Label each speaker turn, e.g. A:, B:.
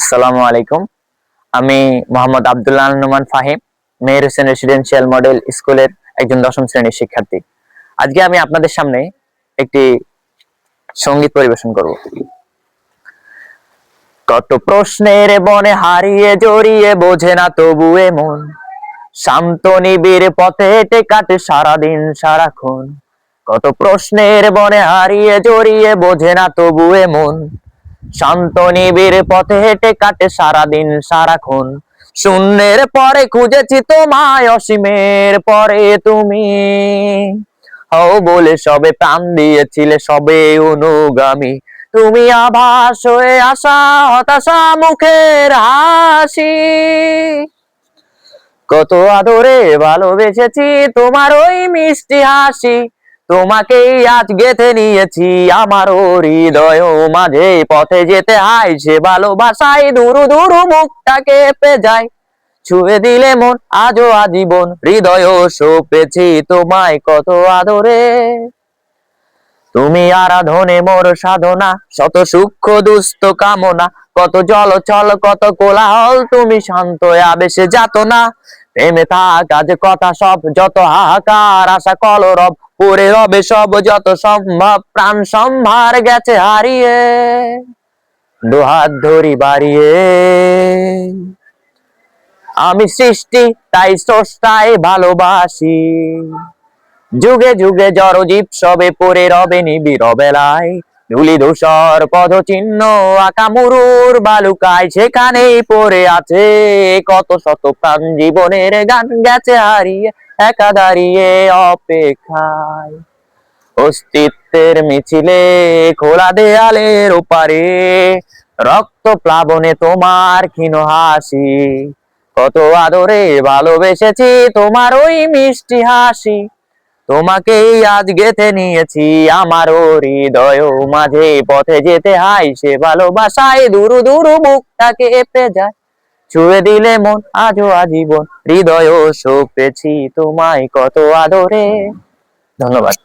A: আসসালামু আলাইকুম। আমি মোহাম্মদ আব্দুল্লাহ নোমান ফাহিম, মেহের হোসেন রেসিডেন্সিয়াল মডেল স্কুলের একজন দশম শ্রেণীর শিক্ষার্থী। আজকে আমি আপনাদের সামনে একটি সঙ্গীত পরিবেশন করব। কত প্রশ্নের বনে হারিয়ে জড়িয়ে বোঝে না তবুয়ে মন, শান্ত নিবিড় পথে হেঁটে কাটে সারাদিন সারাক্ষণ। কত প্রশ্নের বনে হারিয়ে জড়িয়ে বোঝে না তবুয়ে মন, শান্ত নিবিড় পথে হেঁটে কাটে সারাদিন সারাক্ষণ। শূন্যের পরে খুঁজেছি তোমায়, অসীমের পরে তুমি হও বলে সবে প্রাণ দিয়েছিলে, সবে অনুগামী। তুমি আভাস হয়ে আসা, হতাশা মুখের হাসি। কত আদরে ভালোবেসেছি তোমার ওই মিষ্টি হাসি, তোমাকেই আজ গেঁথে নিয়েছি আমার হৃদয় মাঝে। পথে যেতে হয় সে ভালোবাসায়, দুরু দুরু মুখটা কেঁপে যায়। ছুঁয়ে দিলে মন আজও আজীবন, হৃদয় সঁপেছি তোমায় কত আদরে। তুমি আরাধনে মোর সাধনা, শত সূক্ষ্ম দুস্থ কামনা। কত জলচল কত কোলাহল, তুমি শান্ত আবেশে যাতনা। প্রেমে থাক আজ কথা সব, যত হাহাকার আশা কলরব। পড়ে রবে সব যত সম্ভব, প্রাণ সম্ভার গেছে হারিয়ে। দুহাত ধরি বাড়িয়ে, আমি সৃষ্টি তাই স্রষ্টায় ভালোবাসি। যুগে যুগে জড়জীব সবে পড়ে রবে নিবিড় বেলায়। ধুলি ধূসর পদচিহ্ন আঁকা মুরুর বালুকায়, সেখানেই পড়ে আছে কত শত প্রাণ। জীবনের গান গেছে হারিয়ে, একা দাঁড়িয়ে অপেক্ষায়। অস্তিত্বের মিছিলে খোলা দেয়ালের ওপারে, রক্ত প্লাবনে তোমার ক্ষীণ হাসি। কত আদরে ভালোবেসেছি তোমার ওই মিষ্টি হাসি, তোমাকেই আজ গেঁথে নিয়েছি আমার হৃদয় মাঝে। পথে যেতে হয় সে ভালোবাসায়, দুরু দুরু বুকটা কেঁপে যায়। ছুঁয়ে দিলে মন আজও আজীবন, হৃদয় সঁপেছি তোমায় কত আদরে। ধন্যবাদ।